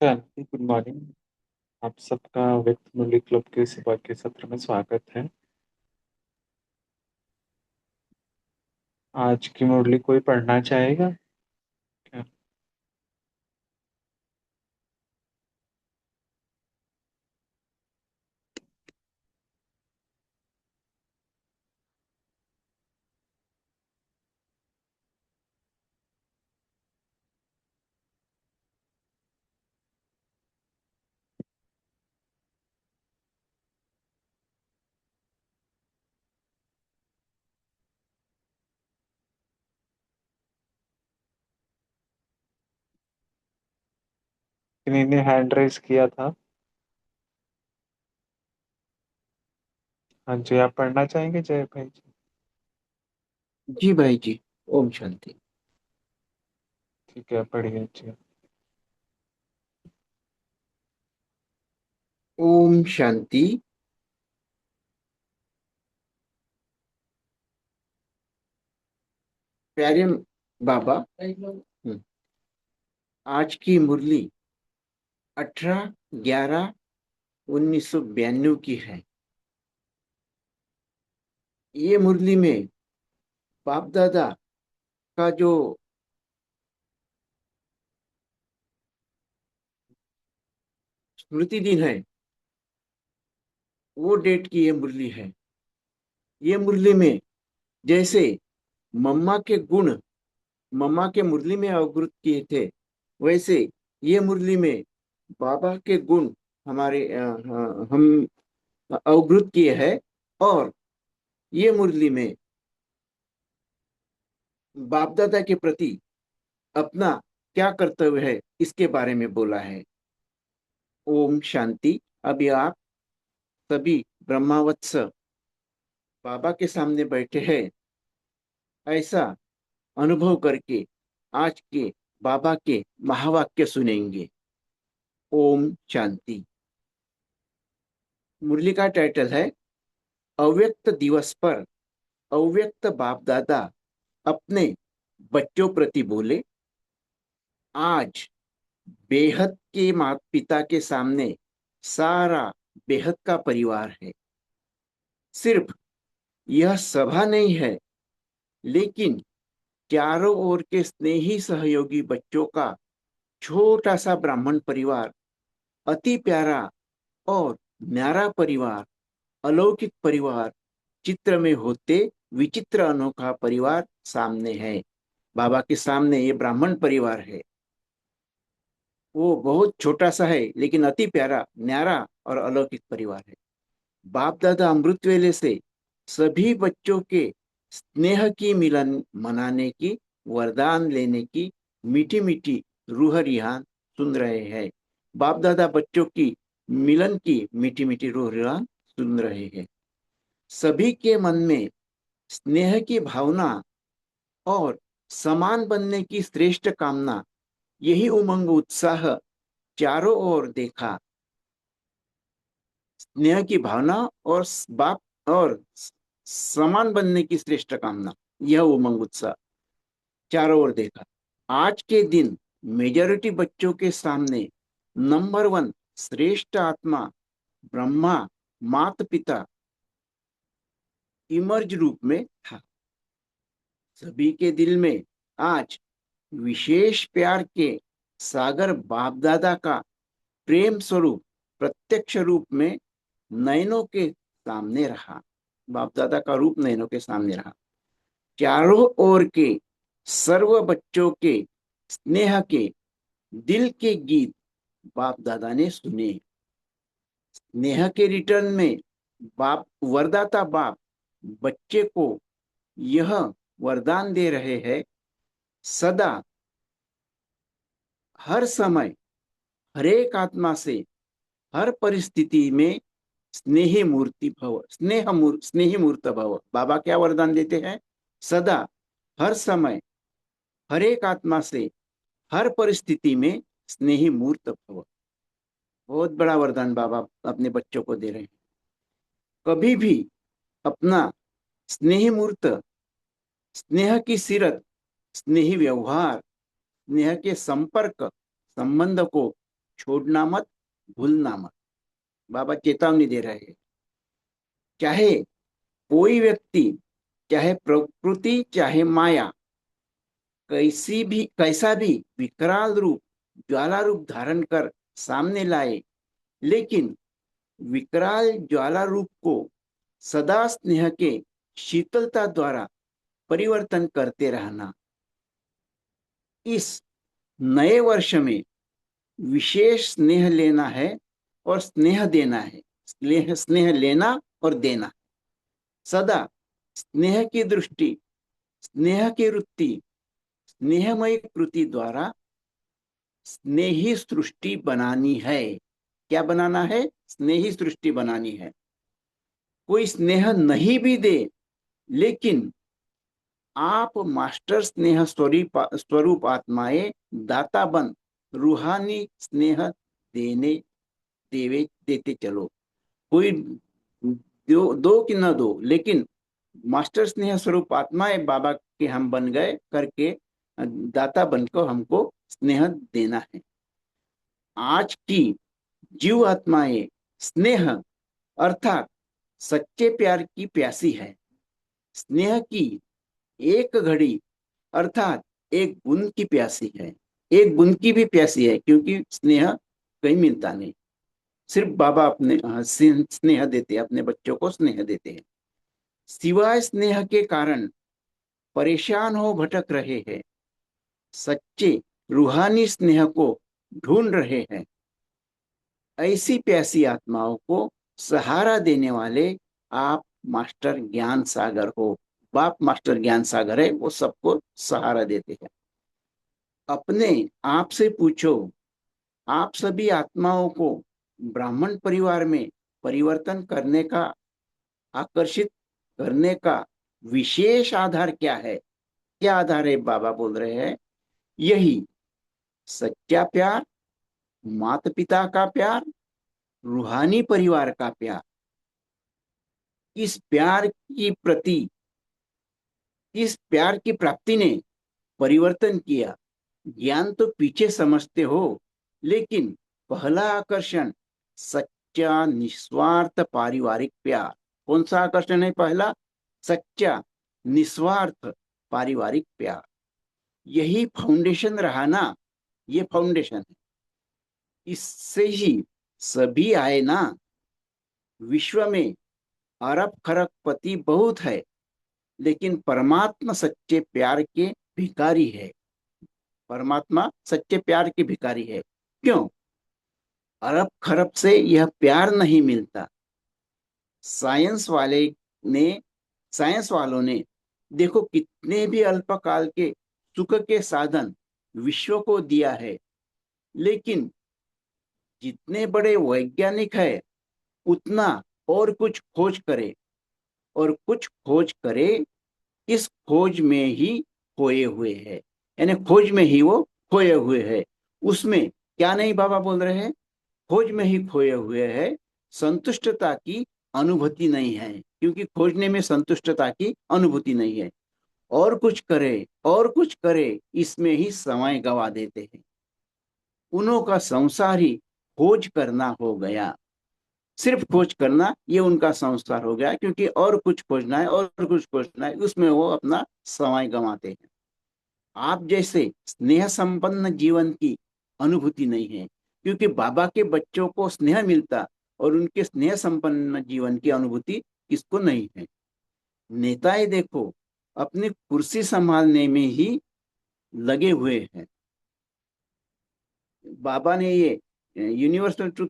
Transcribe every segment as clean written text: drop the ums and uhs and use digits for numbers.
Good morning. आप सबका व्यक्त मूल्य क्लब के सुबह के सत्र में स्वागत है। आज की मुरली कोई पढ़ना चाहेगा क्या? किन्हीं ने हैंड रेज किया था? हाँ जी, आप पढ़ना चाहेंगे जय भाई जी? जी भाई जी। ओम शांति। ठीक है, पढ़िए जी। ओम शांति। प्यारे बाबा, आज की मुरली 18/11/1992 की है। ये मुरली में बाप दादा का जो स्मृति दिन है, वो डेट की ये मुरली है। ये मुरली में जैसे मम्मा के गुण मम्मा के मुरली में अवगुत किए थे, वैसे ये मुरली में बाबा के गुण हमारे हम अवगुत किए हैं। और ये मुरली में बाप दादा के प्रति अपना क्या कर्तव्य है, इसके बारे में बोला है। ओम शांति। अभी आप सभी ब्रह्मावत्स बाबा के सामने बैठे हैं, ऐसा अनुभव करके आज के बाबा के महावाक्य सुनेंगे। ओम शांति। मुरली का टाइटल है अव्यक्त दिवस पर अव्यक्त बाप दादा अपने बच्चों प्रति बोले, आज बेहद के माता पिता के सामने सारा बेहद का परिवार है। सिर्फ यह सभा नहीं है, लेकिन चारों ओर के स्नेही सहयोगी बच्चों का छोटा सा ब्राह्मण परिवार, अति प्यारा और न्यारा परिवार, अलौकिक परिवार चित्र में होते विचित्र अनोखा परिवार सामने है। बाबा के सामने ये ब्राह्मण परिवार है। वो बहुत छोटा सा है, लेकिन अति प्यारा, न्यारा और अलौकिक परिवार है। बाप दादा अमृत वेले से सभी बच्चों के स्नेह की मिलन मनाने की, वरदान लेने की मीठी मीठी रूह रिहान सुन रहे हैं। बाप दादा बच्चों की मिलन की मीठी मीठी रूह रिहान सुन रहे हैं। सभी के मन में स्नेह की भावना और समान बनने की श्रेष्ठ कामना, यही उमंग उत्साह चारों ओर देखा। स्नेह की भावना और बाप और समान बनने की श्रेष्ठ कामना, यह उमंग उत्साह चारों ओर देखा। आज के दिन मेजॉरिटी बच्चों के सामने नंबर वन श्रेष्ठ आत्मा ब्रह्मा माता पिता इमर्ज रूप में था। सभी के दिल में आज विशेष प्यार के सागर बाप दादा का प्रेम स्वरूप प्रत्यक्ष रूप में नयनों के सामने रहा। बाप दादा का रूप नयनों के सामने रहा। चारों ओर के सर्व बच्चों के स्नेह के दिल के गीत बाप दादा ने सुने। स्नेह के रिटर्न में बाप वरदाता बाप बच्चे को यह वरदान दे रहे हैं, सदा हर समय हर एक आत्मा से हर परिस्थिति में स्नेही मूर्ति भव, स्नेही मूर्त भव। बाबा क्या वरदान देते हैं? सदा हर समय हर एक आत्मा से हर परिस्थिति में स्नेही मूर्त भव। बहुत बड़ा वरदान बाबा अपने बच्चों को दे रहे हैं। कभी भी अपना स्नेही मूर्त, स्नेह की सीरत, स्नेही व्यवहार, स्नेह के संपर्क संबंध को छोड़ना मत, भूलना मत। बाबा चेतावनी दे रहे हैं। चाहे कोई व्यक्ति, चाहे प्रकृति, चाहे माया, कैसा भी विकराल रूप, ज्वाला रूप धारण कर सामने लाए, लेकिन विकराल ज्वाला रूप को सदा स्नेह के शीतलता द्वारा परिवर्तन करते रहना। इस नए वर्ष में विशेष स्नेह लेना है और स्नेह देना है। स्नेह लेना और देना। सदा स्नेह की दृष्टि, स्नेह की वृत्ति, स्नेहमय कृति द्वारा स्नेही सृष्टि बनानी है। क्या बनाना है? स्नेही सृष्टि बनानी है। कोई स्नेह नहीं भी दे, लेकिन आप मास्टर स्नेह स्वरूप आत्माएं दाता बन रूहानी स्नेह देते चलो। कोई दो कि न दो, लेकिन मास्टर स्नेह स्वरूप आत्माएं बाबा के हम बन गए करके दाता बनकर हमको स्नेह देना है। आज की जीव आत्माएं स्नेह अर्थात सच्चे प्यार की प्यासी है। स्नेह की एक घड़ी अर्थात एक बूंद की प्यासी है। एक बूंद की भी प्यासी है, क्योंकि स्नेह कहीं मिलता नहीं। सिर्फ बाबा अपने स्नेह देते हैं, अपने बच्चों को स्नेह देते हैं। सिवाय स्नेह के कारण परेशान हो भटक रहे हैं, सच्चे रूहानी स्नेह को ढूंढ रहे हैं। ऐसी प्यासी आत्माओं को सहारा देने वाले आप मास्टर ज्ञान सागर हो। बाप मास्टर ज्ञान सागर है, वो सबको सहारा देते हैं। अपने आप से पूछो, आप सभी आत्माओं को ब्राह्मण परिवार में परिवर्तन करने का, आकर्षित करने का विशेष आधार क्या है? क्या आधार है? बाबा बोल रहे हैं, यही सच्चा प्यार, माता पिता का प्यार, रूहानी परिवार का प्यार। इस प्यार की प्राप्ति ने परिवर्तन किया। ज्ञान तो पीछे समझते हो, लेकिन पहला आकर्षण सच्चा निस्वार्थ पारिवारिक प्यार। कौन सा आकर्षण है पहला? सच्चा निस्वार्थ पारिवारिक प्यार। यही फाउंडेशन रहा ना, ये फाउंडेशन है, इससे ही सभी आए ना। विश्व में अरब खरब पति बहुत है, लेकिन परमात्मा सच्चे प्यार के भिखारी है। परमात्मा सच्चे प्यार के भिखारी है। क्यों? अरब खरब से यह प्यार नहीं मिलता। साइंस वाले ने साइंस वालों ने देखो कितने भी अल्पकाल के सुख के साधन विश्व को दिया है, लेकिन जितने बड़े वैज्ञानिक है उतना और कुछ खोज करे, और कुछ खोज करे, इस खोज में ही खोए हुए है। यानी खोज में ही वो खोए हुए है। उसमें क्या नहीं बाबा बोल रहे हैं? खोज में ही खोए हुए है। संतुष्टता की अनुभूति नहीं है, क्योंकि खोजने में संतुष्टता की अनुभूति नहीं है। और कुछ करे, और कुछ करे, इसमें ही समय गवा देते हैं। उन्हों का संसार ही खोज करना हो गया। सिर्फ खोज करना ये उनका संसार हो गया, क्योंकि और कुछ खोजना है, और कुछ खोजना है, उसमें वो अपना समय गंवाते हैं। आप जैसे स्नेह संपन्न जीवन की अनुभूति नहीं है, क्योंकि बाबा के बच्चों को स्नेह मिलता, और उनके स्नेह संपन्न जीवन की अनुभूति किसको नहीं है। नेताएं देखो अपनी कुर्सी संभालने में ही लगे हुए हैं। बाबा ने ये यूनिवर्सल ट्रुथ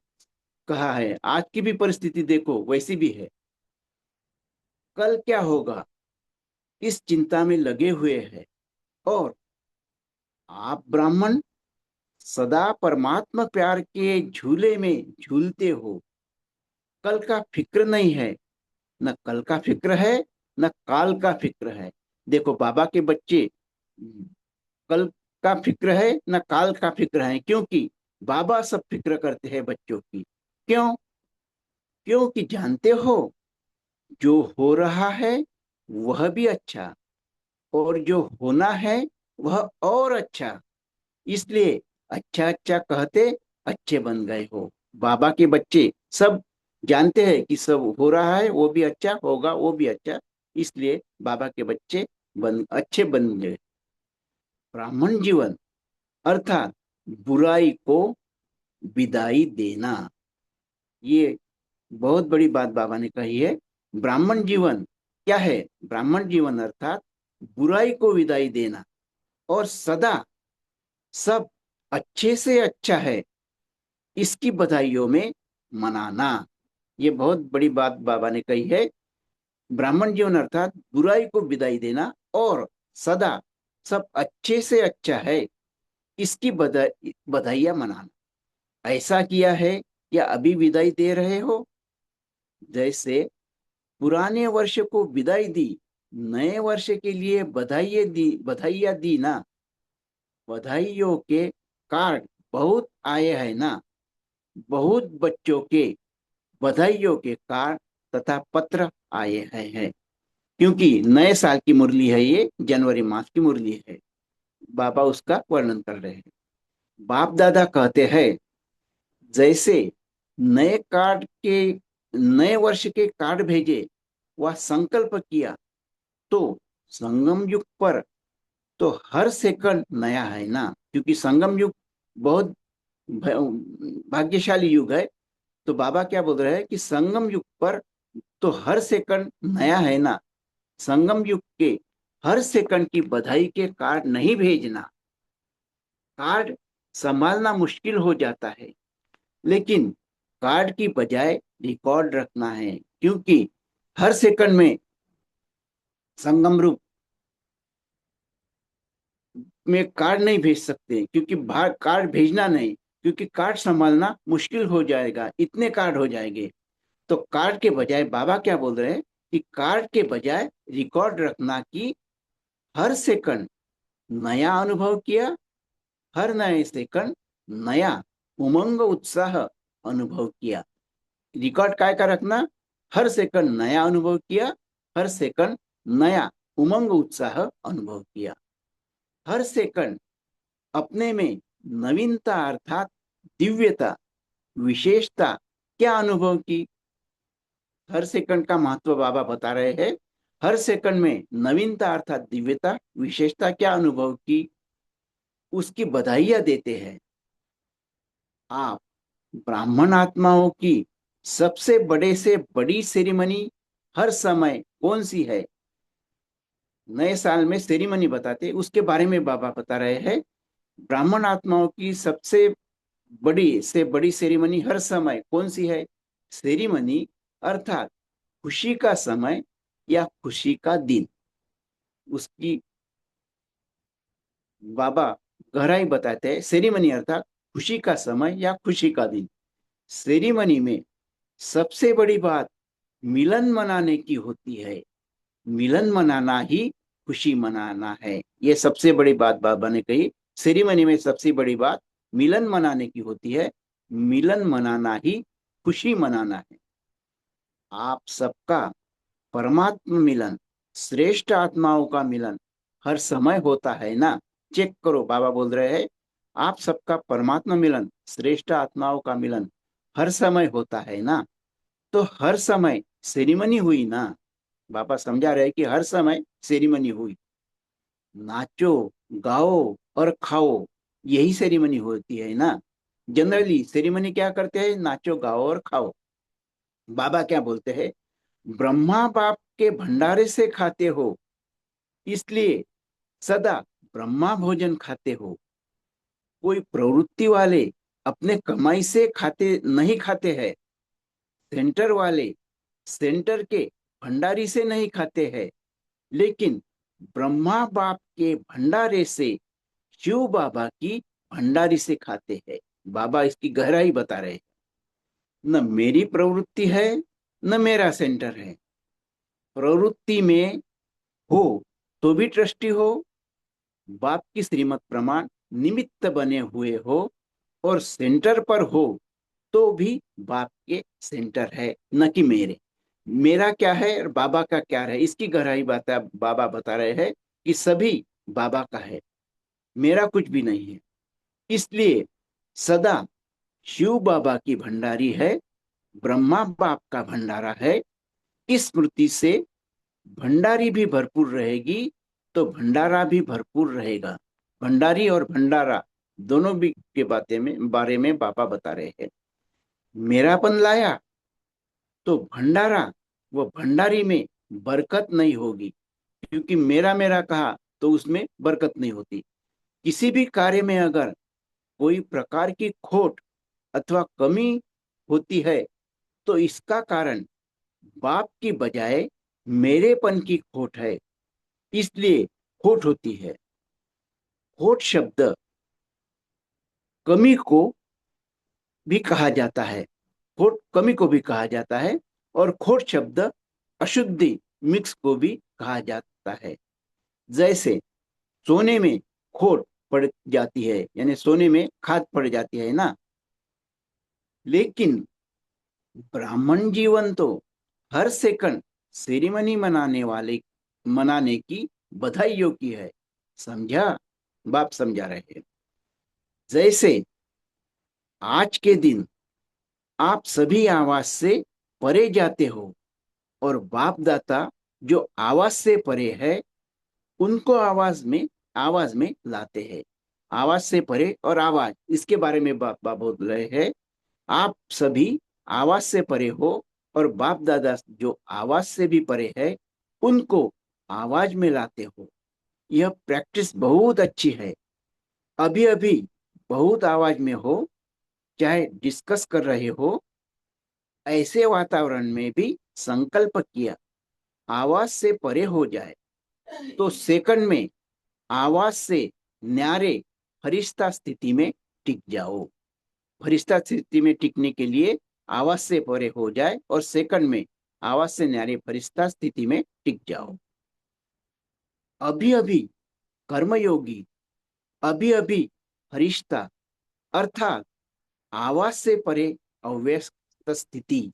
कहा है। आज की भी परिस्थिति देखो वैसी भी है। कल क्या होगा इस चिंता में लगे हुए हैं। और आप ब्राह्मण सदा परमात्मा प्यार के झूले में झूलते हो। कल का फिक्र नहीं है, न कल का फिक्र है, न काल का फिक्र है। देखो बाबा के बच्चे कल का फिक्र है न काल का फिक्र है, क्योंकि बाबा सब फिक्र करते हैं बच्चों की। क्यों? क्योंकि जानते हो जो हो रहा है वह भी अच्छा, और जो होना है वह और अच्छा। इसलिए अच्छा अच्छा कहते अच्छे बन गए हो। बाबा के बच्चे सब जानते हैं कि सब हो रहा है वो भी अच्छा होगा, वो भी अच्छा। इसलिए बाबा के बच्चे अच्छे बन गए। ब्राह्मण जीवन अर्थात बुराई को विदाई देना। ये बहुत बड़ी बात बाबा ने कही है। ब्राह्मण जीवन क्या है? ब्राह्मण जीवन अर्थात बुराई को विदाई देना, और सदा सब अच्छे से अच्छा है इसकी बधाइयों में मनाना। ये बहुत बड़ी बात बाबा ने कही है। ब्राह्मण जीवन अर्थात बुराई को विदाई देना, और सदा सब अच्छे से अच्छा है इसकी बधाइयां मनाना। ऐसा किया है या अभी विदाई दे रहे हो? जैसे पुराने वर्ष को विदाई दी, नए वर्ष के लिए बधाइयां दी ना। बधाइयों के कार्ड बहुत आए हैं ना। बहुत बच्चों के बधाइयों के कार्ड तथा पत्र आए हैं, क्योंकि नए साल की मुरली है, ये जनवरी मास की मुरली है। बाबा उसका वर्णन कर रहे हैं। बाप दादा कहते हैं जैसे नए कार्ड के नए वर्ष के कार्ड भेजे, वह संकल्प किया, तो संगम युग पर तो हर सेकंड नया है ना। क्योंकि संगम युग बहुत भाग्यशाली युग है। तो बाबा क्या बोल रहे हैं कि संगम युग पर तो हर सेकंड नया है ना। संगम युग के हर सेकंड की बधाई के कार्ड नहीं भेजना। कार्ड संभालना मुश्किल हो जाता है, लेकिन कार्ड की बजाय रिकॉर्ड रखना है, क्योंकि हर सेकंड में संगम युग में कार्ड नहीं भेज सकते, क्योंकि कार्ड भेजना नहीं, क्योंकि कार्ड संभालना मुश्किल हो जाएगा, इतने कार्ड हो जाएंगे। तो कार्ड के बजाय बाबा क्या बोल रहे हैं कि कार्ड के बजाय रिकॉर्ड रखना, कि हर सेकंड नया अनुभव किया, हर नए सेकंड नया उमंग उत्साह अनुभव किया। रिकॉर्ड काय का रखना? हर सेकंड नया अनुभव किया, हर सेकंड नया उमंग उत्साह अनुभव किया। हर सेकंड अपने में नवीनता अर्थात दिव्यता, विशेषता क्या अनुभव की। हर सेकंड का महत्व बाबा बता रहे हैं। हर सेकंड में नवीनता अर्थात दिव्यता, विशेषता क्या अनुभव की, उसकी बधाइयां देते हैं। आप ब्राह्मण आत्माओं की सबसे बड़े से बड़ी सेरेमनी हर समय कौन सी है? नए साल में सेरेमनी बताते, उसके बारे में बाबा बता रहे हैं। ब्राह्मण आत्माओं की सबसे बड़ी से बड़ी सेरेमनी हर समय कौन सी है? सेरेमनी अर्थात खुशी का समय या खुशी का दिन। उसकी बाबा गहराई बताते हैं। सेरेमनी अर्थात खुशी का समय या खुशी का दिन। सेरेमनी में सबसे बड़ी बात मिलन मनाने की होती है। मिलन मनाना ही खुशी मनाना है। ये सबसे बड़ी बात बाबा ने कही। सेरेमनी में सबसे बड़ी बात मिलन मनाने की होती है। मिलन मनाना ही खुशी मनाना है। आप सबका परमात्मा मिलन, श्रेष्ठ आत्माओं का मिलन हर समय होता है ना? चेक करो, बाबा बोल रहे हैं आप सबका परमात्मा मिलन, श्रेष्ठ आत्माओं का मिलन हर समय होता है ना? तो हर समय सेरेमनी हुई ना? बाबा समझा रहे कि हर समय सेरेमनी हुई। नाचो, गाओ और खाओ, यही सेरेमनी होती है ना? जनरली सेरेमनी क्या करते हैं? नाचो, गाओ और खाओ। बाबा क्या बोलते हैं? ब्रह्मा बाप के भंडारे से खाते हो, इसलिए सदा ब्रह्मा भोजन खाते हो। कोई प्रवृत्ति वाले अपने कमाई से खाते नहीं खाते हैं। सेंटर वाले सेंटर के भंडारी से नहीं खाते हैं, लेकिन ब्रह्मा बाप के भंडारे से शिव बाबा की भंडारी से खाते हैं। बाबा इसकी गहराई बता रहे हैं। न मेरी प्रवृत्ति है, न मेरा सेंटर है। प्रवृत्ति में हो तो भी ट्रस्टी हो, बाप की श्रीमत प्रमाण निमित्त बने हुए हो, और सेंटर पर हो तो भी बाप के सेंटर है, न कि मेरे। मेरा क्या है और बाबा का क्या है, इसकी गहराई बात बाबा बता रहे हैं कि सभी बाबा का है, मेरा कुछ भी नहीं है। इसलिए सदा शिव बाबा की भंडारी है, ब्रह्मा बाप का भंडारा है। इस स्मृति से भंडारी भी भरपूर रहेगी तो भंडारा भी भरपूर रहेगा। भंडारी और भंडारा दोनों भी के बारे में बाबा बता रहे हैं। मेरापन लाया तो भंडारा वो भंडारी में बरकत नहीं होगी, क्योंकि मेरा मेरा कहा तो उसमें बरकत नहीं होती। किसी भी कार्य में अगर कोई प्रकार की खोट अथवा कमी होती है तो इसका कारण बाप की बजाय मेरेपन की खोट है, इसलिए खोट होती है। खोट शब्द कमी को भी कहा जाता है, खोट कमी को भी कहा जाता है, और खोट शब्द अशुद्धि मिक्स को भी कहा जाता है। जैसे सोने में खोट पड़ जाती है, यानी सोने में खाद पड़ जाती है ना। लेकिन ब्राह्मण जीवन तो हर सेकंड सेरेमनी मनाने की बधाइयों की है। समझा? बाप समझा रहे हैं। जैसे आज के दिन आप सभी आवाज से परे जाते हो, और बाप दाता जो आवाज से परे है उनको आवाज में लाते हैं। आवाज से परे और आवाज, इसके बारे में बाप बोल रहे हैं। आप सभी आवाज से परे हो, और बाप दादा जो आवाज से भी परे है उनको आवाज में लाते हो। यह प्रैक्टिस बहुत अच्छी है। अभी अभी बहुत आवाज में हो, चाहे डिस्कस कर रहे हो, ऐसे वातावरण में भी संकल्प किया आवाज से परे हो जाए तो सेकंड में आवाज से न्यारे फरिश्ता स्थिति में टिक जाओ। फरिश्ता स्थिति में टिकने के लिए आवाज से परे हो जाए और सेकंड में आवाज से न्यारे फरिश्ता स्थिति में टिक जाओ। अभी अभी कर्मयोगी, अभी अभी फरिश्ता अर्थात आवाज से परे अव्यस्त स्थिति।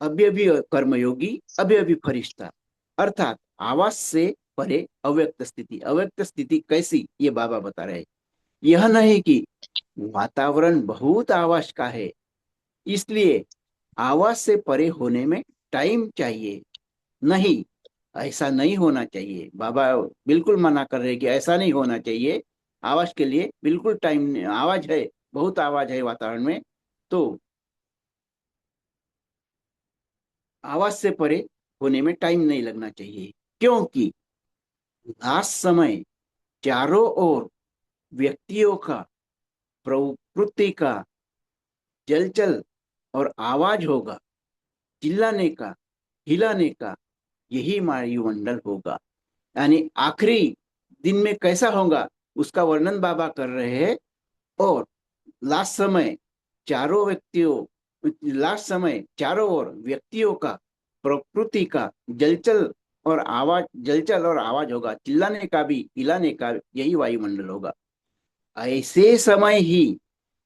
अभी अभी कर्मयोगी, अभी अभी फरिश्ता अर्थात आवाज से परे अव्यक्त स्थिति। अव्यक्त स्थिति कैसी, ये बाबा बता रहे हैं। यह नहीं कि वातावरण बहुत आवाज का है, इसलिए आवाज से परे होने में टाइम चाहिए। नहीं, ऐसा नहीं होना चाहिए। बाबा बिल्कुल मना कर रहे हैं कि ऐसा नहीं होना चाहिए। आवाज के लिए बिल्कुल टाइम, आवाज है, बहुत आवाज है वातावरण में, तो आवाज से परे होने में टाइम नहीं लगना चाहिए। क्योंकि लास्ट समय चारों ओर व्यक्तियों का, प्रवृत्ति का जलचल और आवाज होगा, चिल्लाने का, हिलाने का, यही वायुमंडल होगा। यानी आखिरी दिन में कैसा होगा उसका वर्णन बाबा कर रहे हैं। और लास्ट समय चारों व्यक्तियों लास्ट समय चारों ओर व्यक्तियों का, प्रकृति का जलचल और आवाज होगा, चिल्लाने का भी, हिलाने का, यही वायुमंडल होगा। ऐसे समय ही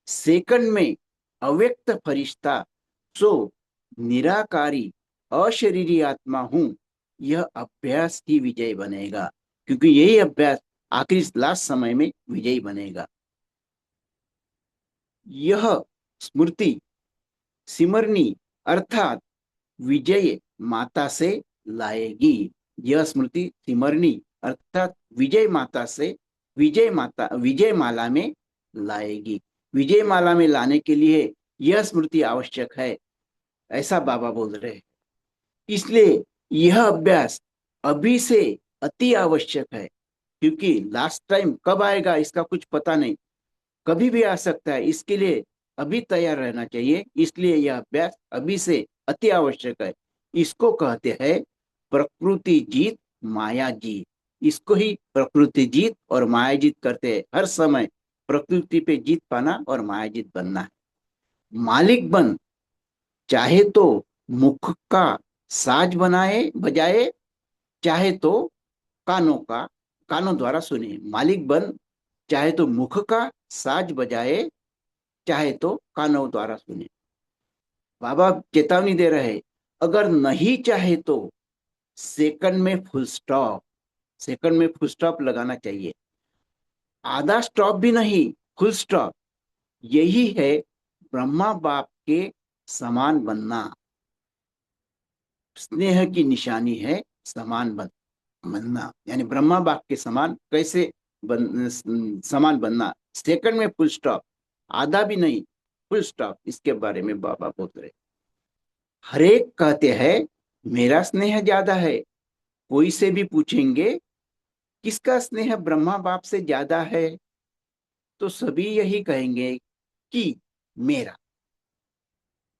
सेकंड में अव्यक्त फरिश्ता, सो निराकारी अशरीरी आत्मा हूं, यह अभ्यास ही विजय बनेगा। क्योंकि यही अभ्यास आखिरी लास्ट समय में विजयी बनेगा। यह स्मृति सिमरनी अर्थात विजय माता से लाएगी। यह स्मृति सिमरनी अर्थात विजय माता से, विजय माला में लाएगी। विजय माला में लाने के लिए यह स्मृति आवश्यक है, ऐसा बाबा बोल रहे हैं। इसलिए यह अभ्यास अभी से अति आवश्यक है। क्योंकि लास्ट टाइम कब आएगा इसका कुछ पता नहीं, कभी भी आ सकता है। इसके लिए अभी तैयार रहना चाहिए। इसलिए यह अभ्यास अभी से अति आवश्यक है। इसको कहते हैं प्रकृति जीत माया जीत। इसको ही प्रकृति जीत और माया जीत करते हैं। हर समय प्रकृति पे जीत पाना और माया जीत बनना है। मालिक बन, चाहे तो मुख का साज बजाए, चाहे तो कानों का कानों द्वारा सुने। मालिक बन, चाहे तो मुख का साज बजाए, चाहे तो कानों द्वारा सुने। बाबा चेतावनी दे रहे, अगर नहीं चाहे तो सेकंड में फुल स्टॉप, सेकंड में फुल स्टॉप लगाना चाहिए। आधा स्टॉप भी नहीं, फुल स्टॉप। यही है ब्रह्मा बाप के समान बनना। स्नेह की निशानी है बनना। यानी ब्रह्मा बाप के समान कैसे समान बनना। सेकंड में फुल स्टॉप, आधा भी नहीं, फुल स्टॉप। इसके बारे में बाबा बोल रहे। हरेक कहते हैं मेरा स्नेह ज्यादा है। कोई से भी पूछेंगे किसका स्नेह ब्रह्मा बाप से ज्यादा है, तो सभी यही कहेंगे कि मेरा।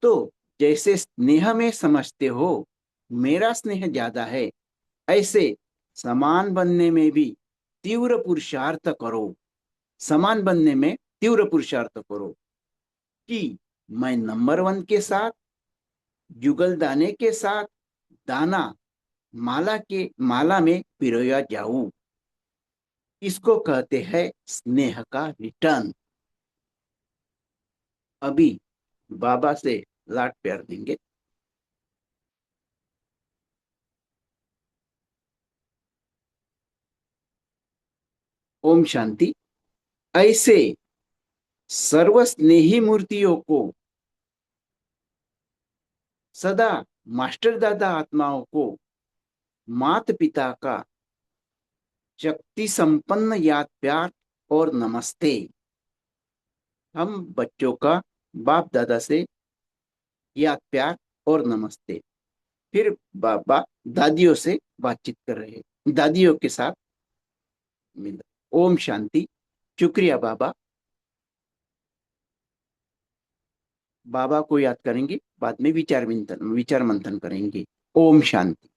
तो जैसे स्नेह में समझते हो मेरा स्नेह ज्यादा है, ऐसे समान बनने में भी तीव्र पुरुषार्थ करो। समान बनने में तीव्र पुरुषार्थ करो कि मैं नंबर वन के साथ, जुगल दाने के साथ दाना माला में पिरोया जाऊं। इसको कहते हैं स्नेह का रिटर्न। अभी बाबा से लाड प्यार देंगे। ओम शांति। ऐसे सर्व स्नेही मूर्तियों को सदा, मास्टर दादा आत्माओं को मात पिता का शक्ति संपन्न याद प्यार और नमस्ते। हम बच्चों का बाप दादा से याद प्यार और नमस्ते। फिर बाबा दादियों से बातचीत कर रहे हैं, दादियों के साथ मिल। ओम शांति। शुक्रिया बाबा। बाबा को याद करेंगे, बाद में विचार मंथन करेंगे। ओम शांति।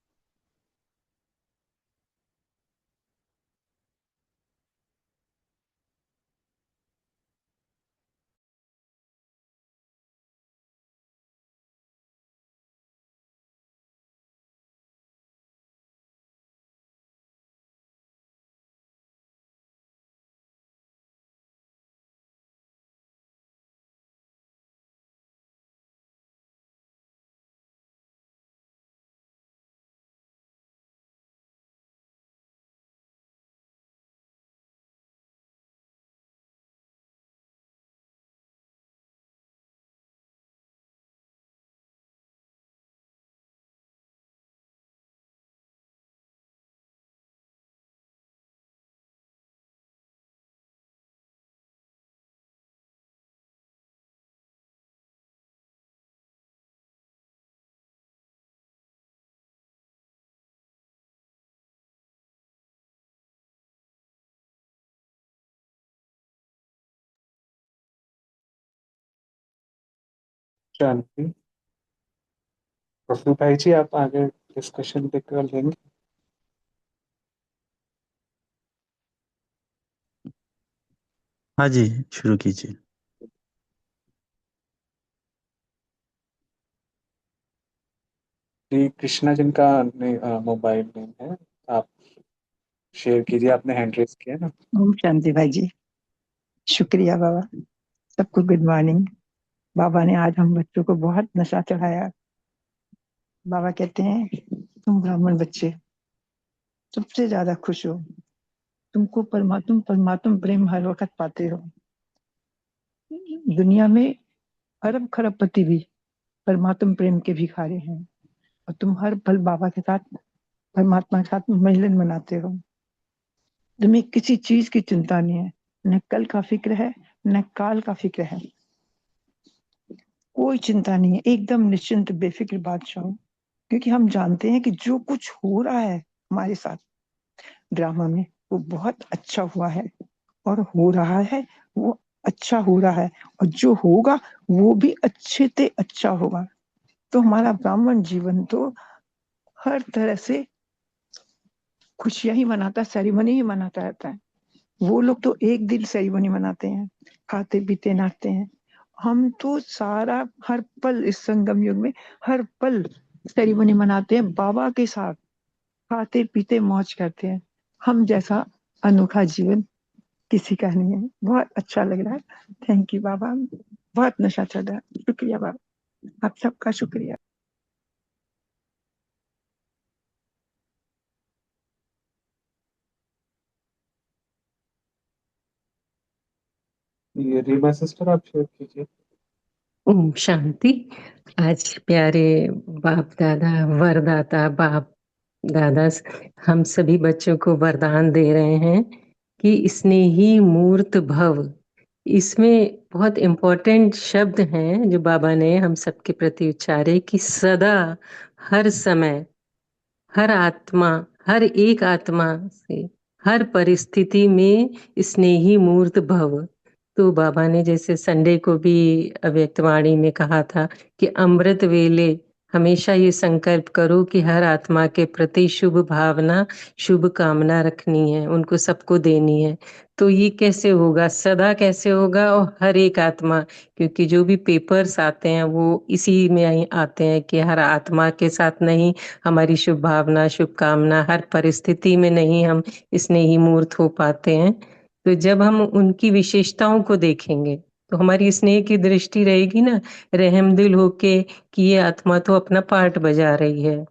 शांति। प्रफुल्ल भाई जी, आप आगे डिस्कशन पे कर लेंगे। हाँ जी, शुरू कीजिए। जी, कृष्णा जिनका मोबाइल नेम है, आप शेयर कीजिए। आपने हैंड रेस किया है ना। ओम शांति भाई जी। शुक्रिया बाबा। सबको गुड मॉर्निंग। बाबा ने आज हम बच्चों को बहुत नशा चढ़ाया। बाबा कहते हैं तुम ब्राह्मण बच्चे सबसे ज्यादा खुश हो। तुम परमात्मा प्रेम हर वक्त पाते हो। दुनिया में अरब खरबपति भी परमात्मा प्रेम के भिखारी हैं, और तुम हर पल बाबा के साथ, परमात्मा के साथ मिलन मनाते हो। तुम्हें किसी चीज की चिंता नहीं है, न कल का फिक्र है, न काल का फिक्र है। कोई चिंता नहीं है, एकदम निश्चिंत बेफिक्र बादशाह हो। क्योंकि हम जानते हैं कि जो कुछ हो रहा है हमारे साथ ड्रामा में, वो बहुत अच्छा हुआ है, और हो रहा है वो अच्छा हो रहा है, और जो होगा वो भी अच्छे से अच्छा होगा। तो हमारा ब्राह्मण जीवन तो हर तरह से खुशियां ही मनाता है, सेरेमनी ही मनाता रहता है। वो लोग तो एक दिन सेरेमनी मनाते हैं, खाते पीते नाचते हैं। हम तो सारा हर पल इस संगम युग में हर पल सेरेमनी मनाते हैं बाबा के साथ, खाते पीते मौज करते हैं। हम जैसा अनोखा जीवन किसी का नहीं है। बहुत अच्छा लग रहा है। थैंक यू बाबा। बहुत नशा चल रहा है। शुक्रिया बाबा, आप सबका शुक्रिया। ये रीमा सिस्टर, आप शेयर कीजिए। ओम शांति। आज प्यारे बाप दादा, वरदाता बाप दादा हम सभी बच्चों को वरदान दे रहे हैं कि स्नेही मूर्त भव। इसमें बहुत इम्पोर्टेंट शब्द हैं जो बाबा ने हम सबके प्रति उच्चारे कि सदा, हर समय, हर आत्मा, हर एक आत्मा से, हर परिस्थिति में स्नेही मूर्त भव। तो बाबा ने जैसे संडे को भी अव्यक्तवाणी में कहा था कि अमृत वेले हमेशा ये संकल्प करो कि हर आत्मा के प्रति शुभ भावना, शुभ कामना रखनी है, उनको सबको देनी है। तो ये कैसे होगा, सदा कैसे होगा, और हर एक आत्मा, क्योंकि जो भी पेपर्स आते हैं वो इसी में ही आते हैं कि हर आत्मा के साथ नहीं हमारी शुभ भावना, शुभकामना, हर परिस्थिति में नहीं हम स्नेही मूर्त हो पाते हैं। तो जब हम उनकी विशेषताओं को देखेंगे तो हमारी स्नेह की दृष्टि रहेगी ना, रहमदिल होके कि ये आत्मा तो अपना पार्ट बजा रही है,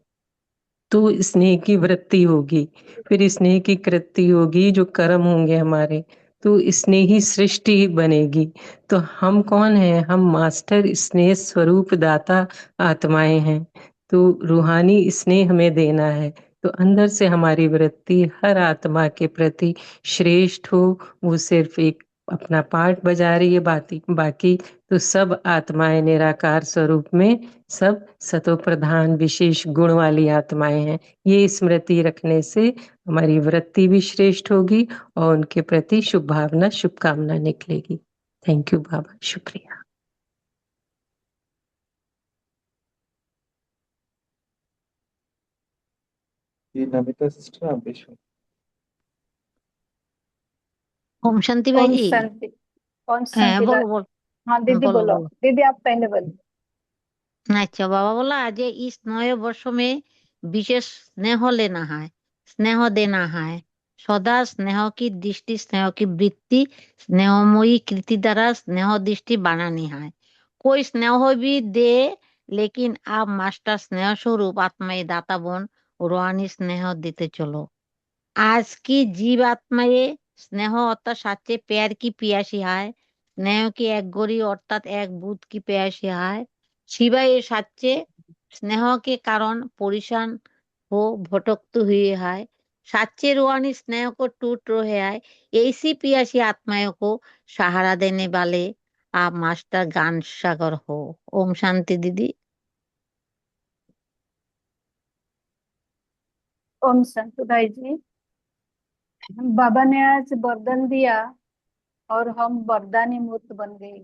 तो स्नेह की वृत्ति होगी। फिर स्नेह की कृति होगी, जो कर्म होंगे हमारे, तो स्नेही सृष्टि बनेगी। तो हम कौन है, हम मास्टर स्नेह स्वरूप दाता आत्माएं हैं। तो रूहानी स्नेह हमें देना है। तो अंदर से हमारी वृत्ति हर आत्मा के प्रति श्रेष्ठ हो। वो सिर्फ एक अपना पार्ट बजा रही है, बाकी तो सब आत्माएं निराकार स्वरूप में, सब सतो प्रधान विशेष गुण वाली आत्माएं हैं। ये स्मृति रखने से हमारी वृत्ति भी श्रेष्ठ होगी और उनके प्रति शुभ भावना, शुभकामना निकलेगी। थैंक यू बाबा, शुक्रिया। ये नमिता सिस्टर, आप भी शेयर। ओम शांति भाई ओम जी। शांति। ओम হ্যাঁ, शांति বলো বলো हाँ दीदी বলো बोलो। বলো। दीदी आप पहले बोलो। अच्छा, बाबा बोला आज इस नए वर्ष में विशेष स्नेह लेना है, स्नेह देना है। सदा स्नेह की दृष्टि, स्नेह की वृत्ति, स्नेहमयी कृति द्वारा स्नेह दृष्टि बनानी है। कोई स्नेह भी दे, लेकिन आप मास्टर स्नेह स्वरूप आत्मा दाता बन रूहानी स्नेह देते चलो। आज की जीवात्माएं स्नेह अर्थात सच्चे प्यार की प्यासी है। स्नेह की एक गौरी अर्थात एक बुद्ध की प्यासी है। शिवाय ये सच्चे स्नेह के कारण परेशान हो भटकते हुए है। सच्चे रूहानी स्नेह को टूट रहे हैं। ऐसी प्यासी आत्माओं को सहारा देने वाले आप मास्टर ज्ञान सागर हो। ओम शांति दीदी। ओम शांति भाई जी। बाबा ने आज वरदान दिया और हम वरदानी मूर्त बन गए।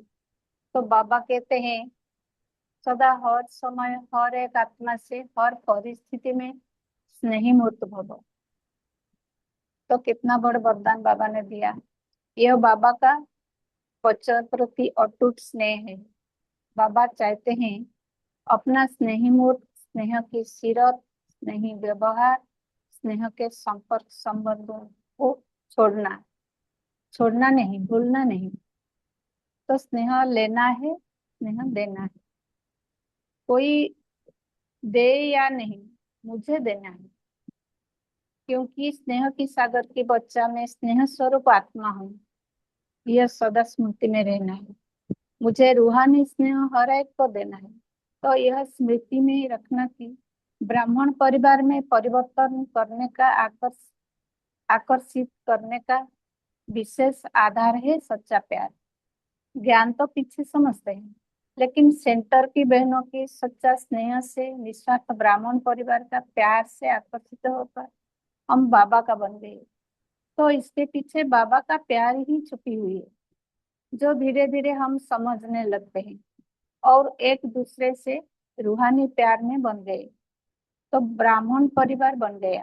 तो बाबा कहते हैं सदा हर समय हर एक आत्मा से हर परिस्थिति में स्नेही मूर्त भव। तो कितना बड़ा वरदान बाबा ने दिया। यह बाबा का बच्चों प्रति अटूट स्नेह है। बाबा चाहते हैं अपना स्नेही मूर्त, स्नेह की सीरत, स्नेही व्यवहार, स्नेह के संपर्क संबंधों को छोड़ना नहीं, भूलना नहीं। तो स्नेह लेना है, स्नेह देना है। कोई दे या नहीं, मुझे देना है, क्योंकि स्नेह की सागर की बच्चा में स्नेह स्वरूप आत्मा हूँ। यह सदा स्मृति में रहना है। मुझे रूहानी स्नेह हर एक को देना है। तो यह स्मृति में रखना कि ब्राह्मण परिवार में परिवर्तन करने का आकर्षित करने का विशेष आधार है सच्चा प्यार। ज्ञान तो पीछे समझते हैं, लेकिन सेंटर की बहनों की सच्चा स्नेह से, निस्वार्थ ब्राह्मण परिवार का प्यार से आकर्षित होकर हम बाबा का बन गए। तो इसके पीछे बाबा का प्यार ही छुपी हुई है, जो धीरे धीरे हम समझने लगते हैं और एक दूसरे से रूहानी प्यार में बन गए। तो ब्राह्मण परिवार बन गया।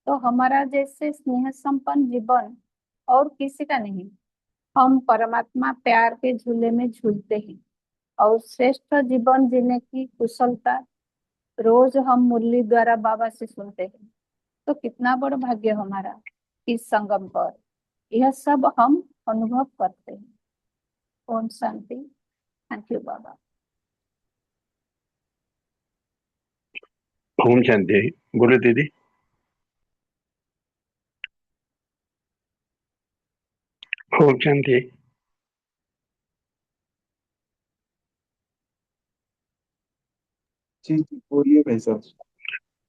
तो हमारा जैसे स्नेह संपन्न जीवन और किसी का नहीं। हम परमात्मा प्यार के झूले में झूलते हैं और श्रेष्ठ जीवन जीने की कुशलता रोज हम मुरली द्वारा बाबा से सुनते हैं। तो कितना बड़ा भाग्य हमारा इस संगम पर। यह सब हम अनुभव करते हैं। ओम शांति। थैंक यू बाबा। ओम शांति। बोलो दीदी। ओम शांति। जी जी बोलिए भाई साहब।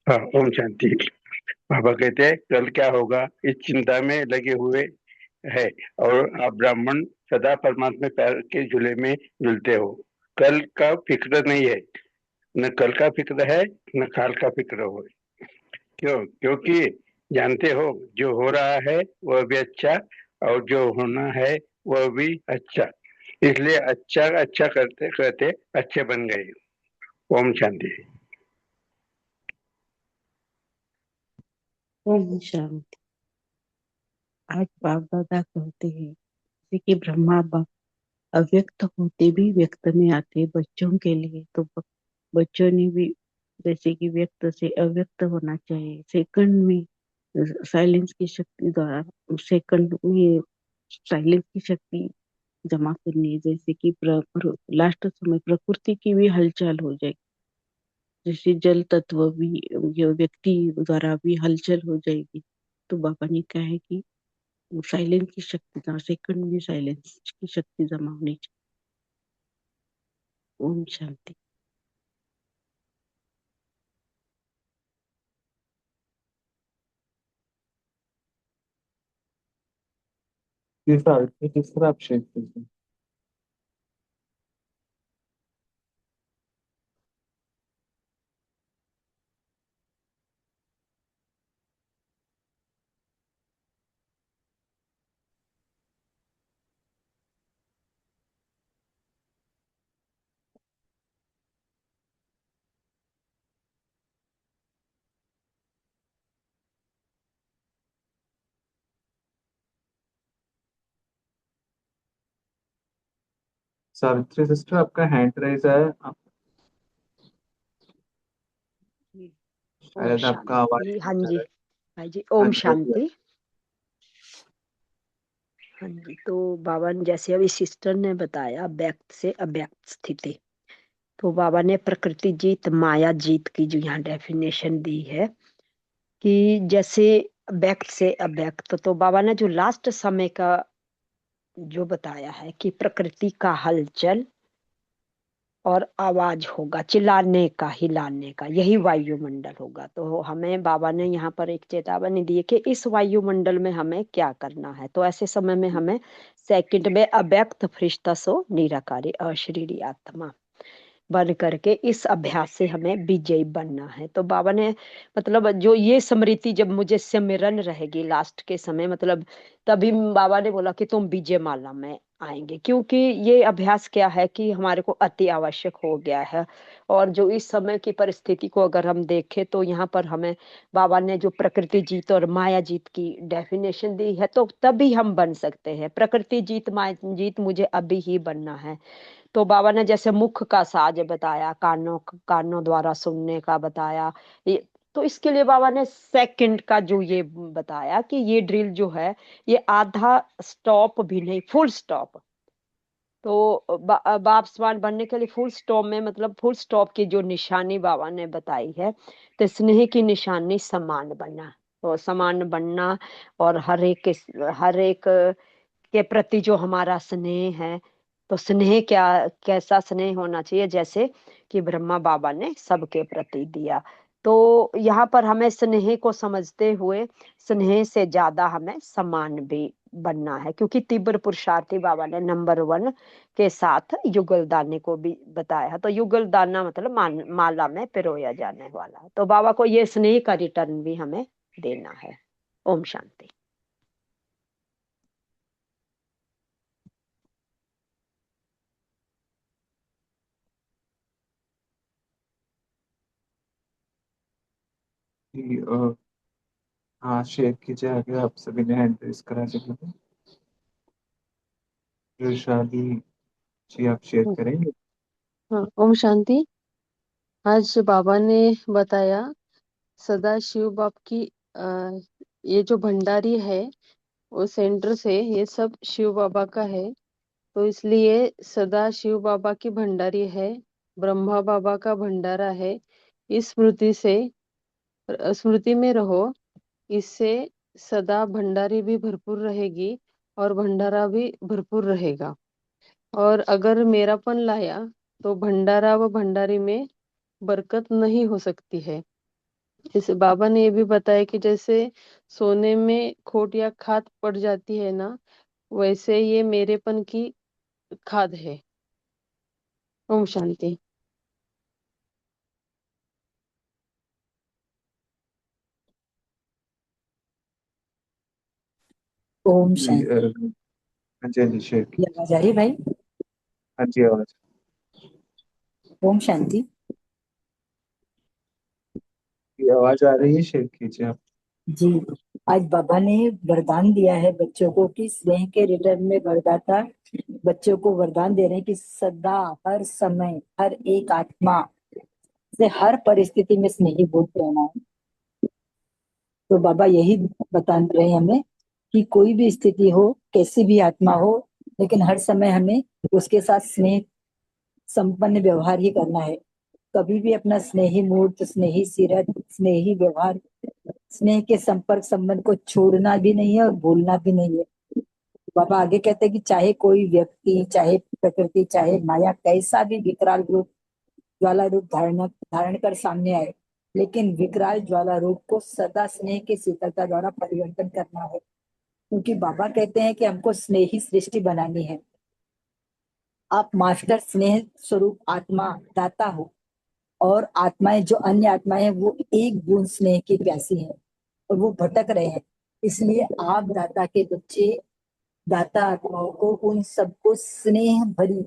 हाँ, ओम शांति। बाबा कहते हैं कल क्या होगा इस चिंता में लगे हुए है और आप ब्राह्मण सदा परमात्मा प्यार के झूले में झूलते हो। कल का फिक्र नहीं है, न कल का फिक्र है न काल का फिक्र हो। क्योंकि जानते हो जो हो रहा है वह भी अच्छा और जो होना है वह भी अच्छा, इसलिए अच्छा अच्छा करते करते अच्छे बन गए। ओम शांति। ओम शांति। आज बाप दादा कहते हैं जैसे कि ब्रह्मा बाप अव्यक्त होते भी व्यक्त में आते बच्चों के लिए, तो बच्चों ने भी जैसे कि व्यक्त से अव्यक्त होना चाहिए। सेकंड में साइलेंस की शक्ति द्वारा सेकंड में साइलेंस की शक्ति जमा करनी है। जैसे कि लास्ट समय प्रकृति की भी हलचल हो जाएगी, जैसे जल तत्व भी ये व्यक्ति द्वारा भी हलचल हो जाएगी। तो बाबा ने कहा है कि साइलेंस की शक्ति जमा, सेकंड में साइलेंस की शक्ति जमा होनी चाहिए। ओम शांति। तीसरा आप शेयर कीजिए। सावित्री सिस्टर आपका हैंड रेज है, ओम शायद आपका आवाज शांति। हाँ नहीं आ जी, रहा है। हाँ जी, हाँ ओम जी बोलिए। शांति। हाँ जी, तो बाबा ने जैसे अभी सिस्टर ने बताया व्यक्त से अव्यक्त स्थिति, तो बाबा ने प्रकृति जीत माया जीत की जो यहाँ डेफिनेशन दी है कि जैसे व्यक्त से अव्यक्त, तो बाबा ने जो लास्ट समय का जो बताया है कि प्रकृति का हलचल और आवाज होगा, चिल्लाने का, हिलाने का, यही वायुमंडल होगा। तो हमें बाबा ने यहाँ पर एक चेतावनी दी है कि इस वायुमंडल में हमें क्या करना है। तो ऐसे समय में हमें सेकंड में अव्यक्त फरिश्ता सो निराकारी अशरीरी आत्मा, बन करके इस अभ्यास से हमें विजयी बनना है। तो बाबा ने मतलब जो ये स्मृति जब मुझे सिमरन रहेगी लास्ट के समय, मतलब तभी बाबा ने बोला कि तुम विजय माला में आएंगे, क्योंकि ये अभ्यास क्या है कि हमारे को अति आवश्यक हो गया है। और जो इस समय की परिस्थिति को अगर हम देखें तो यहाँ पर हमें बाबा ने जो प्रकृति जीत और माया जीत की डेफिनेशन दी है, तो तभी हम बन सकते हैं। प्रकृति जीत माया जीत मुझे अभी ही बनना है। तो बाबा ने जैसे मुख का साज बताया, कानों कानों द्वारा सुनने का बताया, ये तो इसके लिए बाबा ने सेकंड का जो ये बताया कि ये ड्रिल जो है ये आधा स्टॉप भी नहीं, फुल स्टॉप। तो बाप समान बनने के लिए फुल स्टॉप में मतलब फुल स्टॉप की जो निशानी बाबा ने बताई है, तो स्नेह की निशानी समान बनना। तो समान बनना और हर एक के प्रति जो हमारा स्नेह है, तो स्नेह क्या, कैसा स्नेह होना चाहिए, जैसे कि ब्रह्मा बाबा ने सबके प्रति दिया। तो यहाँ पर हमें स्नेह को समझते हुए स्नेह से ज्यादा हमें समान भी बनना है, क्योंकि तीव्र पुरुषार्थी बाबा ने नंबर 1 के साथ युगल दाने को भी बताया। तो युगल दाना मतलब माला में पिरोया जाने वाला। तो बाबा को ये स्नेह का रिटर्न भी हमें देना है। ओम शांति। कि, हाँ, शेयर कीजिए आगे। आप सभी ने हैंड रेज करा जगह पे। शादी जी, आप शेयर करेंगे? हाँ, ओम शांति। आज बाबा ने बताया सदा शिव बाप की ये जो भंडारी है वो सेंटर से ये सब शिव बाबा का है। तो इसलिए सदा शिव बाबा की भंडारी है, ब्रह्मा बाबा का भंडारा है। इस स्मृति में रहो। इससे सदा भंडारी भी भरपूर रहेगी और भंडारा भी भरपूर रहेगा। और अगर मेरापन लाया तो भंडारा व भंडारी में बरकत नहीं हो सकती है। जैसे बाबा ने ये भी बताया कि जैसे सोने में खोट या खाद पड़ जाती है ना, वैसे ये मेरेपन की खाद है। ओम शांति। ओम जी, शांति। हाँ जी, हाँ जी, शेयर ये कीजिए। आवाज आ रही है भाई? हाँ जी, आवाज। ओम शांति। ये आवाज आ रही है, शेयर कीजिए आप। जी, आज बाबा ने वरदान दिया है बच्चों को कि स्नेह के रिटर्न में वरदाता बच्चों को वरदान दे रहे हैं कि सदा, हर समय, हर एक आत्मा से हर परिस्थिति में स्नेही बोलते रहना है। तो बाबा यही बता रहे हैं हमें कि कोई भी स्थिति हो, कैसी भी आत्मा हो, लेकिन हर समय हमें उसके साथ स्नेह संपन्न व्यवहार ही करना है। कभी भी अपना स्नेही मूर्त, स्नेही सीरत, स्नेही व्यवहार, स्नेह के संपर्क संबंध को छोड़ना भी नहीं है और भूलना भी नहीं है। बाबा आगे कहते हैं कि चाहे कोई व्यक्ति, चाहे प्रकृति, चाहे माया कैसा भी विकराल रूप, ज्वाला रूप धारण कर सामने आए, लेकिन विकराल ज्वाला रूप को सदा स्नेह की शीतलता द्वारा परिवर्तन करना है। क्योंकि बाबा कहते हैं कि हमको स्नेही सृष्टि बनानी है। आप मास्टर स्नेह स्वरूप आत्मा दाता हो, और आत्माएं, जो अन्य आत्माएं हैं, वो एक बूंद स्नेह की प्यासी है और वो भटक रहे हैं। इसलिए आप दाता के बच्चे, दाता आत्माओं को, उन सबको स्नेह भरी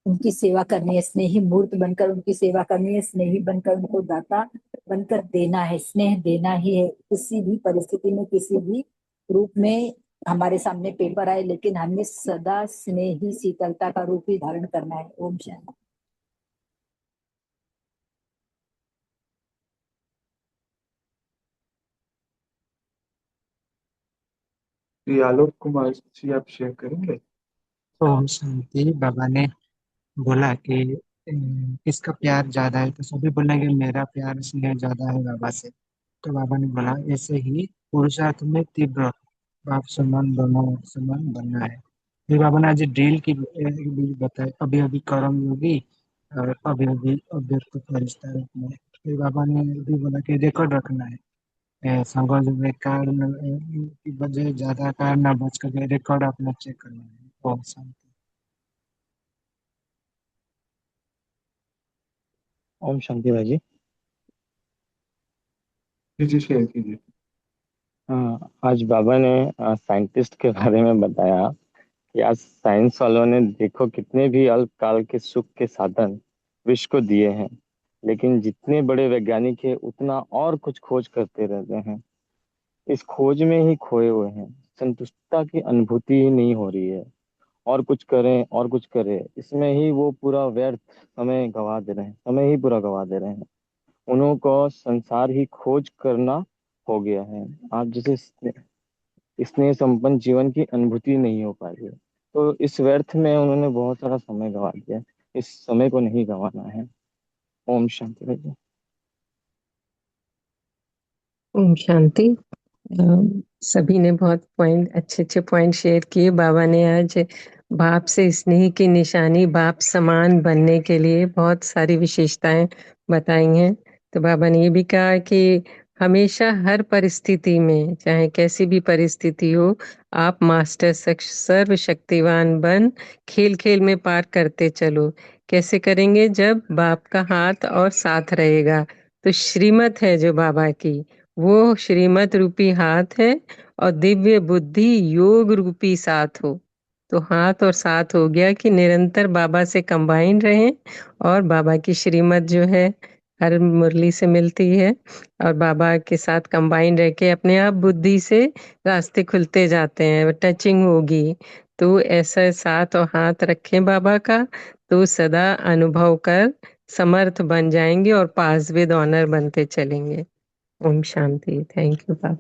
उनकी सेवा करनी है, स्नेही मूर्त बनकर उनकी सेवा करनी है, स्नेही बनकर उनको दाता बनकर देना है, स्नेह देना ही है। किसी भी परिस्थिति में, किसी भी रूप में हमारे सामने पेपर आए, लेकिन हमें सदा स्नेही शीतलता का रूप ही धारण करना है। ओम शांति। जी, आलोक कुमार जी, आप शेयर करेंगे? ओम शांति। बाबा ने बोला कि किसका प्यार ज्यादा है, तो सभी बोलेंगे मेरा प्यार स्नेह ज्यादा है बाबा से। तो बाबा ने बोला ऐसे ही पुरुषार्थ में तीव्र बाप समान ब्रह्म समान बनना है। फिर बाबा ने आज ड्रिल की भी बताया, अभी अभी कर्म योगी और अभी अभी अव्यक्त फरिश्ता रूप में। फिर बाबा ने भी बोला कि रिकॉर्ड रखना है। संगोज में कार की बजाय ज्यादा कार ना बच कर रिकॉर्ड अपना चेक करना है। ओम शांति। ओम शांति भाई जी। जी शेयर कीजिए। आज बाबा ने साइंटिस्ट के बारे में बताया कि आज साइंस वालों ने देखो कितने भी अल्पकाल के सुख के साधन विश्व को दिए हैं, लेकिन जितने बड़े वैज्ञानिक हैं उतना और कुछ खोज करते रहते हैं। इस खोज में ही खोए हुए हैं, संतुष्टता की अनुभूति ही नहीं हो रही है। और कुछ करें और कुछ करें, इसमें ही वो पूरा व्यर्थ समय गवा दे रहे हैं, समय ही पूरा गवा दे रहे हैं। उन्हों को संसार ही खोज करना हो गया है। आप जैसे स्नेह संपन्न जीवन की अनुभूति नहीं हो पाई है, तो इस व्यर्थ में उन्होंने बहुत सारा समय गवा दिया। इस समय को नहीं गंवाना है। ओम शांति भैया। ओम शांति। सभी ने बहुत पॉइंट, अच्छे अच्छे पॉइंट शेयर किए। बाबा ने आज बाप से स्नेह की निशानी, बाप समान बनने के लिए बहुत सारी विशेषताएं बताई हैं। तो बाबा ने ये भी कहा कि हमेशा हर परिस्थिति में, चाहे कैसी भी परिस्थिति हो, आप मास्टर सर्वशक्तिवान बन खेल खेल में पार करते चलो। कैसे करेंगे? जब बाप का हाथ और साथ रहेगा। तो श्रीमत है जो बाबा की, वो श्रीमत रूपी हाथ है और दिव्य बुद्धि योग रूपी साथ हो। तो हाथ और साथ हो गया कि निरंतर बाबा से कंबाइन रहें और बाबा की श्रीमत जो है हर मुरली से मिलती है, और बाबा के साथ कंबाइन रह के अपने आप बुद्धि से रास्ते खुलते जाते हैं, टचिंग होगी। तो ऐसा साथ और हाथ रखें बाबा का, तो सदा अनुभव कर समर्थ बन जाएंगे और पास विद ऑनर बनते चलेंगे। ओम शांति। थैंक यू बाबा।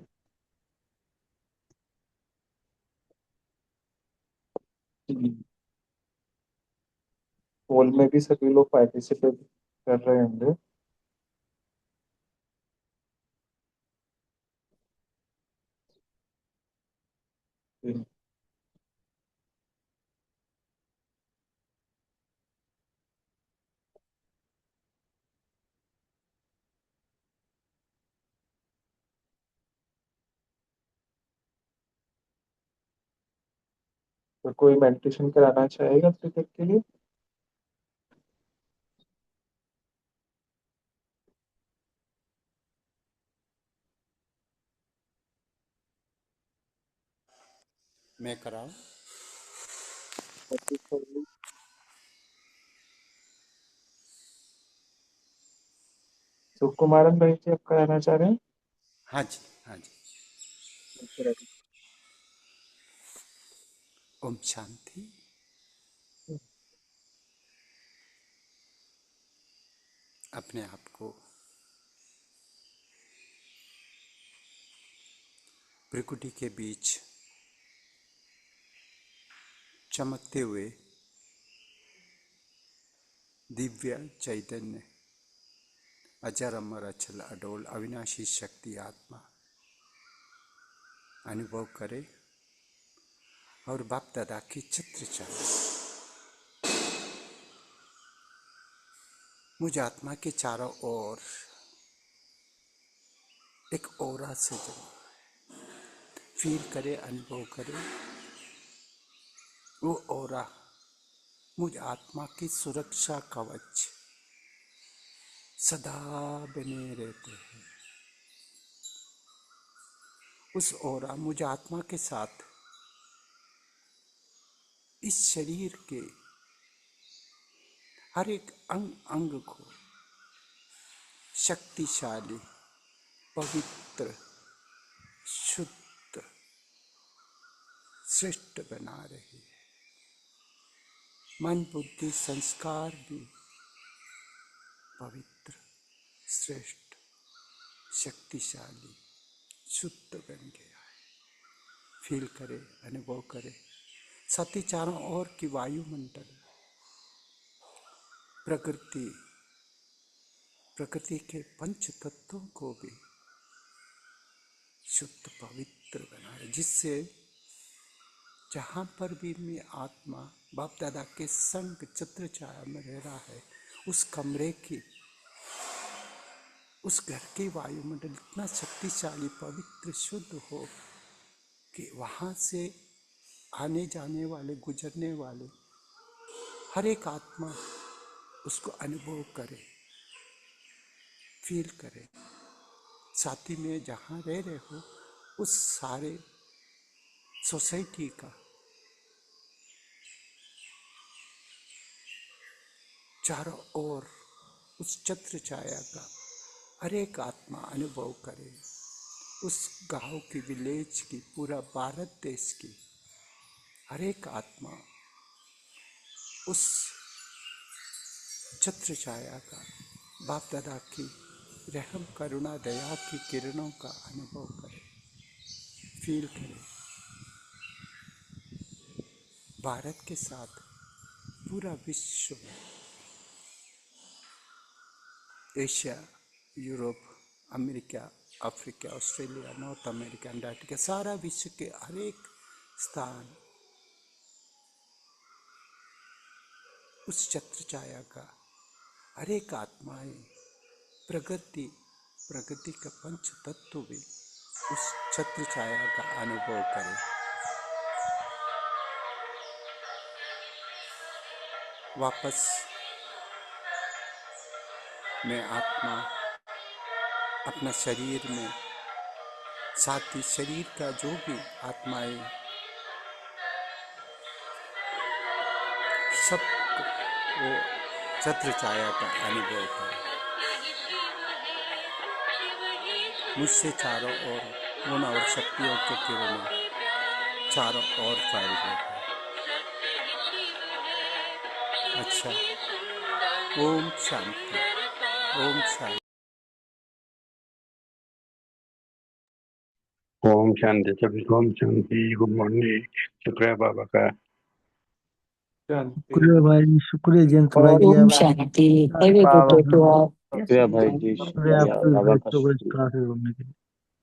पोल में भी सभी लोग पार्टिसिपेट कर रहे होंगे। तो कोई मेडिटेशन कराना चाहेगा क्रिकेट के लिए? मैं कराऊं? सुकुमारन भाई जी, आप कराना चाह रहे हैं? हाँ जी, हाँ जी। ओम शांति। अपने आप को प्रकृति के बीच चमकते हुए दिव्य चैतन्य, अजर अमर अचल अडोल अविनाशी शक्ति आत्मा अनुभव करे और बाप दादा की चित्र चले। मुझ आत्मा के चारों ओर एक ओरा से जमा फील करे, अनुभव करे। वो ओरा मुझ आत्मा की सुरक्षा कवच सदा बने रहते हैं। उस ओरा मुझ आत्मा के साथ इस शरीर के हर एक अंग अंग को शक्तिशाली, पवित्र, शुद्ध, श्रेष्ठ बना रही है। मन, बुद्धि, संस्कार भी पवित्र, श्रेष्ठ, शक्तिशाली, शुद्ध बन गया है। फील करे, अनुभव करे। साथ ही चारों ओर की वायुमंडल, प्रकृति के पंच तत्वों को भी शुद्ध पवित्र बनाए, जिससे जहां पर भी मैं आत्मा बाप दादा के संग चित्र छाया में रह रहा है, उस कमरे की, उस घर की वायुमंडल इतना शक्तिशाली, पवित्र, शुद्ध हो कि वहां से आने जाने वाले, गुजरने वाले हर एक आत्मा उसको अनुभव करे फील करें। साथी में जहाँ रह रहे हो उस सारे सोसाइटी का चारों ओर उस छत्र छाया का हर एक आत्मा अनुभव करे। उस गांव की, विलेज की, पूरा भारत देश की हर एक आत्मा उस छत्र छाया का, बाप दादा की रहम करुणा दया की किरणों का अनुभव करे, फील करे। भारत के साथ पूरा विश्व, Asia, Europe, America, Africa, Australia, north America, Antarctica, सारा विश्व के हर एक स्थान उस छत्र छाया का हर एक आत्माएं प्रगति का पंच तत्व भी उस छत्र छाया का अनुभव करें। वापस में आत्मा अपना शरीर में, साथ ही शरीर का जो भी आत्माएं सब वो छत्र छाया का अनुभव करें। मुझसे चारों ओर गुण और शक्तियों के किरणें चारों ओर फैल रहे हैं। अच्छा, ओम शांति, ओम शांति। ओम शांति सभी को, ओम शांति। Good morning. शुक्रिया बाबा का। शुक्रिया भाई, शुक्रिया जयंत भाई जी। ओम शांति। Have a good day to all. शुक्रिया भाई जी, शुक्रिया शुक्रिया आपके बाबा का, बच्चों को शुक्रिया। क्लास करने के लिए।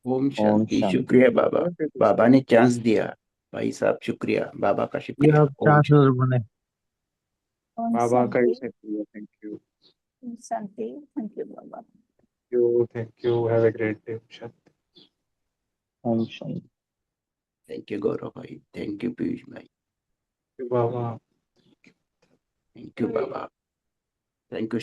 ओम ओम शांति। शांति। शुक्रिया बाबा, बाबा ने चांस दिया। भाई साहब शुक्रिया, बाबा का ये शुक्रिया। आप चांसलर बने। ओम बाबा का ही शांति। शुक्रिया। थैंक यू, ओम शांति। थैंक यू बाबा। Thank you. Have a great day. शांति। ओम शांति। थैंक यू गौरव भाई, थैंक यू पीयूष भाई, बाबा, थैंक यू बाबा, थैंक यू